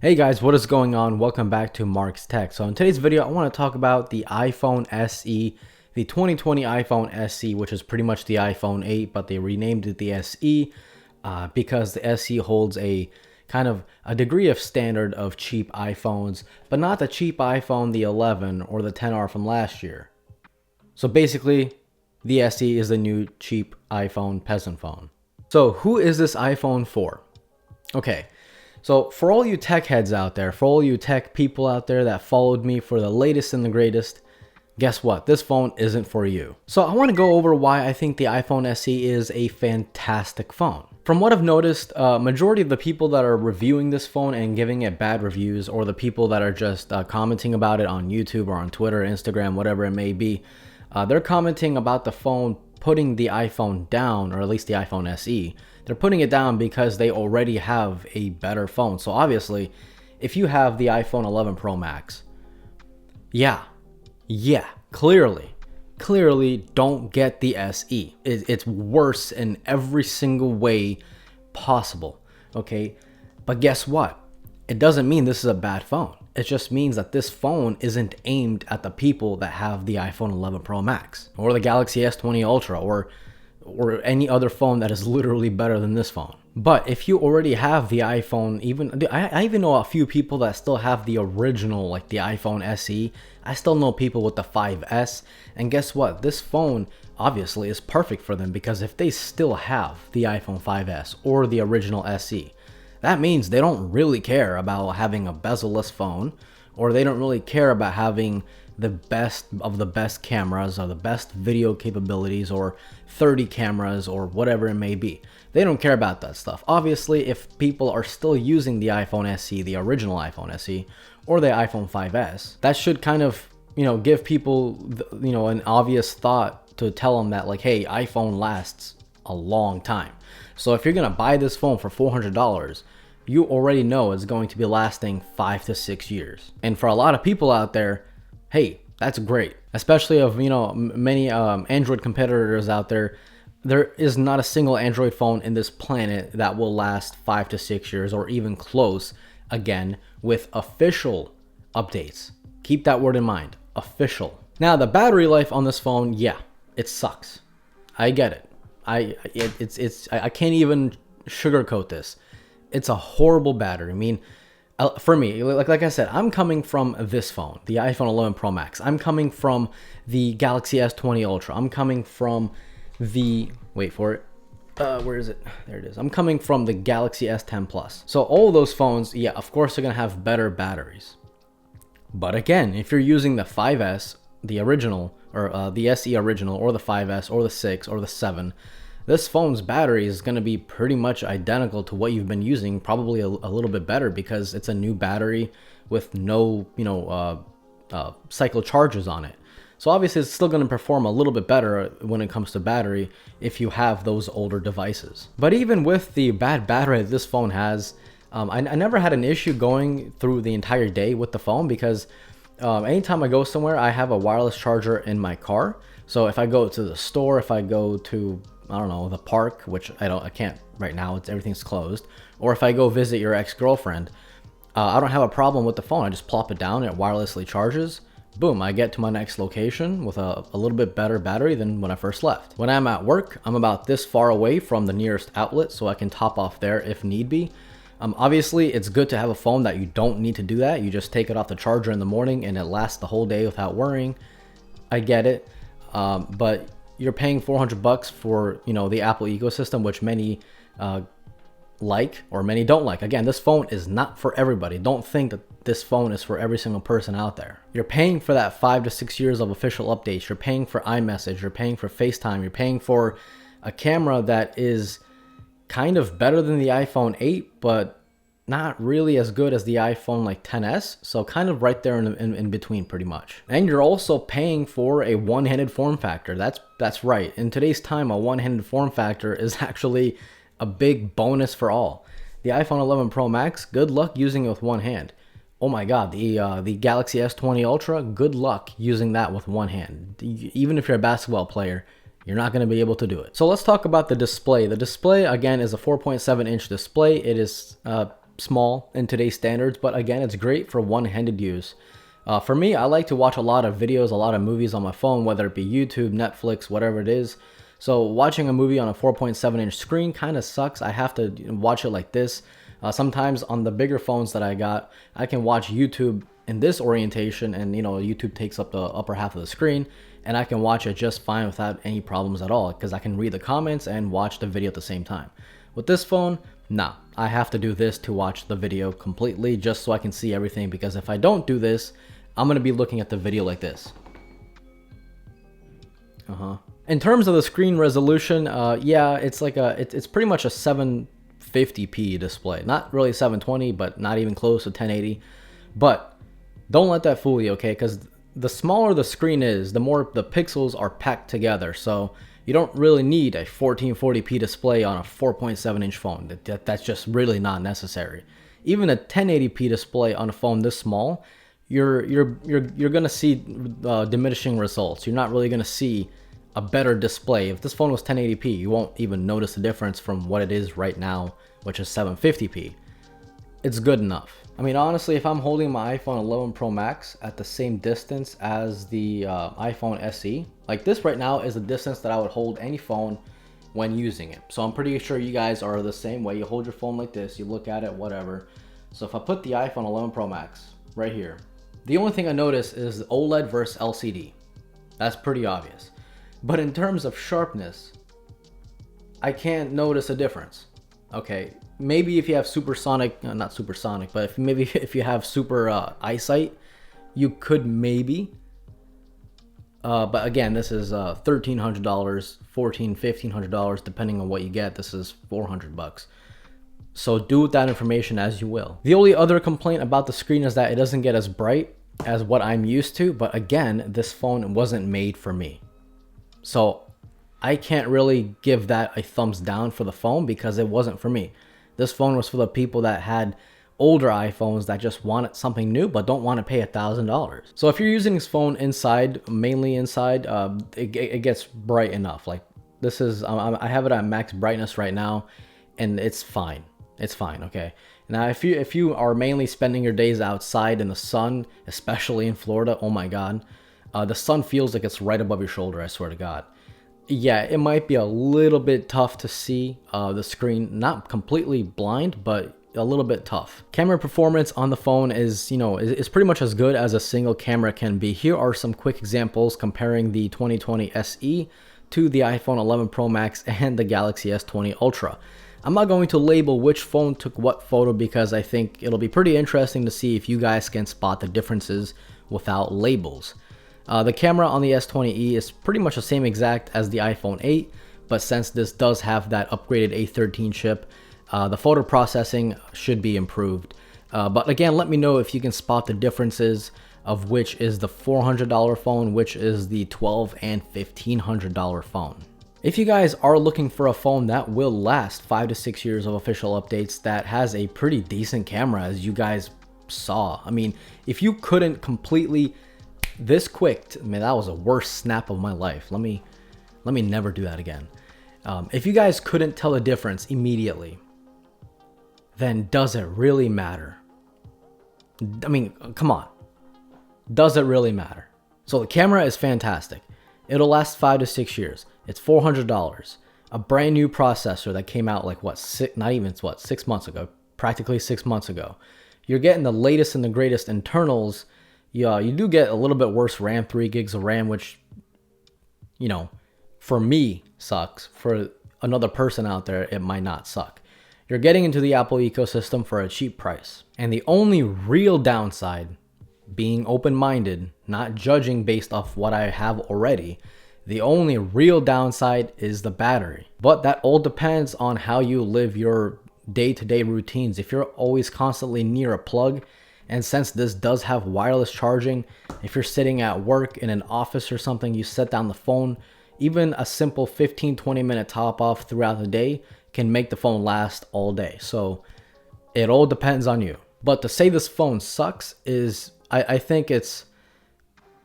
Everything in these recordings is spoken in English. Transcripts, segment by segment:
Hey guys, what is going on? Welcome back to Mark's Tech. So in today's video, I want to talk about the iPhone SE, the 2020 iPhone SE, which is pretty much the iPhone 8, but they renamed it the SE because the SE holds a kind of a degree of standard of cheap iPhones, but not the cheap iPhone, the 11 or the 10R from last year. So basically, the SE is the new cheap iPhone peasant phone. So who is this iPhone for? Okay. So for all you tech heads out there, for all you tech people out there that followed me for the latest and the greatest, guess what? This phone isn't for you. So I want to go over why I think the iPhone SE is a fantastic phone. From what I've noticed, majority of the people that are reviewing this phone and giving it bad reviews, or the people that are just commenting about it on YouTube or on Twitter, Instagram, whatever it may be, they're commenting about the phone putting the iPhone down, or at least the iPhone SE. They're putting it down because they already have a better phone. So obviously, if you have the iPhone 11 Pro Max, yeah, clearly don't get the SE. It's worse in every single way possible, okay? But guess what? It doesn't mean this is a bad phone. It just means that this phone isn't aimed at the people that have the iPhone 11 Pro Max or the Galaxy S20 Ultra or any other phone that is literally better than this phone. But if you already have the iPhone, I even know a few people that still have the original, like the iPhone SE. I still know people with the 5S, and guess what? This phone obviously is perfect for them, because if they still have the iPhone 5S or the original SE, that means they don't really care about having a bezel-less phone, or they don't really care about having the best of the best cameras or the best video capabilities or 30 cameras or whatever it may be. They don't care about that stuff. Obviously, if people are still using the iPhone SE, the original iPhone SE, or the iPhone 5S, that should kind of, give people, an obvious thought to tell them that, like, hey, iPhone lasts a long time. So if you're gonna buy this phone for $400, you already know it's going to be lasting 5 to 6 years. And for a lot of people out there, hey, that's great. Especially of, many Android competitors out there. There is not a single Android phone in this planet that will last 5 to 6 years or even close, again, with official updates. Keep that word in mind, official. Now, the battery life on this phone, yeah, it sucks. I get it. I can't even sugarcoat this. It's a horrible battery. I mean, for me, like I said, I'm coming from this phone, the iPhone 11 Pro Max. I'm coming from the Galaxy S20 Ultra. I'm coming from the, wait for it, where is it? There it is. I'm coming from the Galaxy S10 Plus. So all of those phones, yeah, of course they're gonna have better batteries. But again, if you're using the 5S, the original, or the SE original, or the 5S, or the 6, or the 7, this phone's battery is going to be pretty much identical to what you've been using, probably a little bit better, because it's a new battery with no, cycle charges on it. So obviously it's still going to perform a little bit better when it comes to battery if you have those older devices. But even with the bad battery that this phone has, I never had an issue going through the entire day with the phone, because anytime I go somewhere, I have a wireless charger in my car. So if I go to the store, if I go to, I don't know, the park, which I can't right now, everything's closed, or if I go visit your ex-girlfriend, I don't have a problem with the phone. I just plop it down, it wirelessly charges. Boom, I get to my next location with a little bit better battery than when I first left. When I'm at work, I'm about this far away from the nearest outlet, so I can top off there if need be. Obviously, it's good to have a phone that you don't need to do that. You just take it off the charger in the morning and it lasts the whole day without worrying. I get it, but you're paying $400 for, the Apple ecosystem, which many like or many don't like. Again, this phone is not for everybody. Don't think that this phone is for every single person out there. You're paying for that 5 to 6 years of official updates. You're paying for iMessage. You're paying for FaceTime. You're paying for a camera that is kind of better than the iPhone 8, but not really as good as the iPhone like 10s, so kind of right there in between pretty much. And you're also paying for a one-handed form factor. That's right. In today's time, a one-handed form factor is actually a big bonus for all. The iPhone 11 Pro Max, good luck using it with one hand. Oh my god, the Galaxy S20 Ultra, good luck using that with one hand. Even if you're a basketball player, you're not going to be able to do it. So let's talk about the display. The display, again, is a 4.7-inch display. It is small in today's standards, but again, it's great for one-handed use. For me, I like to watch a lot of videos, a lot of movies on my phone, whether it be YouTube, Netflix, whatever it is. So watching a movie on a 4.7-inch screen kind of sucks. I have to watch it like this. Sometimes on the bigger phones that I got, I can watch YouTube in this orientation, and YouTube takes up the upper half of the screen, and I can watch it just fine without any problems at all, because I can read the comments and watch the video at the same time. With this phone, nah, I have to do this to watch the video completely, just so I can see everything, because if I don't do this, I'm going to be looking at the video like this. In terms of the screen resolution, yeah, it's like it's pretty much a 750p display. Not really 720, but not even close to 1080. But don't let that fool you, okay? Because the smaller the screen is, the more the pixels are packed together. So you don't really need a 1440p display on a 4.7-inch phone. That's just really not necessary. Even a 1080p display on a phone this small, you're gonna see diminishing results. You're not really gonna see a better display. If this phone was 1080p, you won't even notice the difference from what it is right now, which is 750p. It's good enough. I mean, honestly, if I'm holding my iPhone 11 Pro Max at the same distance as the iPhone SE, like this right now is the distance that I would hold any phone when using it. So I'm pretty sure you guys are the same way. You hold your phone like this, you look at it, whatever. So if I put the iPhone 11 Pro Max right here, the only thing I notice is OLED versus LCD. That's pretty obvious. But in terms of sharpness, I can't notice a difference. Okay, maybe if you have supersonic, not supersonic, but if you have super eyesight, you could maybe. But again, this is $1,300, $1,1500, depending on what you get. This is $400. So do with that information as you will. The only other complaint about the screen is that it doesn't get as bright as what I'm used to. But again, this phone wasn't made for me. So I can't really give that a thumbs down for the phone, because it wasn't for me. This phone was for the people that had older iPhones that just wanted something new but don't want to pay $1,000. So if you're using this phone inside, mainly inside, it gets bright enough. Like this is, I have it at max brightness right now, and it's fine. It's fine, okay? Now, if you are mainly spending your days outside in the sun, especially in Florida, oh my God, the sun feels like it's right above your shoulder, I swear to God. Yeah, it might be a little bit tough to see the screen, not completely blind, but a little bit tough. Camera performance on the phone is, is pretty much as good as a single camera can be. Here are some quick examples comparing the 2020 SE to the iPhone 11 Pro Max and the Galaxy S20 Ultra. I'm not going to label which phone took what photo, because I think it'll be pretty interesting to see if you guys can spot the differences without labels. The camera on the S20e is pretty much the same exact as the iPhone 8, but since this does have that upgraded A13 chip, the photo processing should be improved. But again, let me know if you can spot the differences of which is the $400 phone, which is the $1,200 and $1,500 phone. If you guys are looking for a phone that will last 5 to 6 years of official updates, that has a pretty decent camera, as you guys saw. I mean, if you couldn't completely this quick, man, that was the worst snap of my life. Let me never do that again. If you guys couldn't tell the difference immediately, then does it really matter? I mean, come on. Does it really matter? So the camera is fantastic. It'll last 5 to 6 years. It's $400. A brand new processor that came out like what, 6 months ago, practically 6 months ago. You're getting the latest and the greatest internals. Yeah, you do get a little bit worse RAM, 3 gigs of RAM, which, for me sucks. For another person out there, it might not suck. You're getting into the Apple ecosystem for a cheap price. And the only real downside, being open-minded, not judging based off what I have already, the only real downside is the battery. But that all depends on how you live your day-to-day routines. If you're always constantly near a plug, and since this does have wireless charging, if you're sitting at work in an office or something, you set down the phone, even a simple 15-20 minute top off throughout the day can make the phone last all day. So it all depends on you. But to say this phone sucks is, I think it's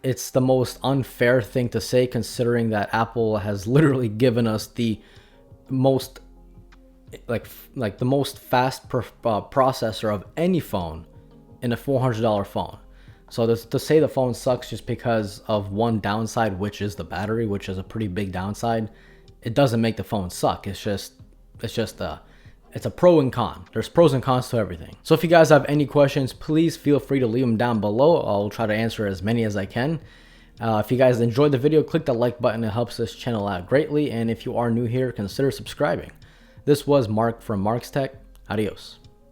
the most unfair thing to say, considering that Apple has literally given us the most like the most fast processor of any phone in a $400 phone. So to say the phone sucks just because of one downside, which is the battery, which is a pretty big downside, it doesn't make the phone suck. It's a pro and con. There's pros and cons to everything. So if you guys have any questions, please feel free to leave them down below. I'll try to answer as many as I can. If you guys enjoyed the video, click the like button. It helps this channel out greatly. And if you are new here, consider subscribing. This was Mark from Mark's Tech. Adios.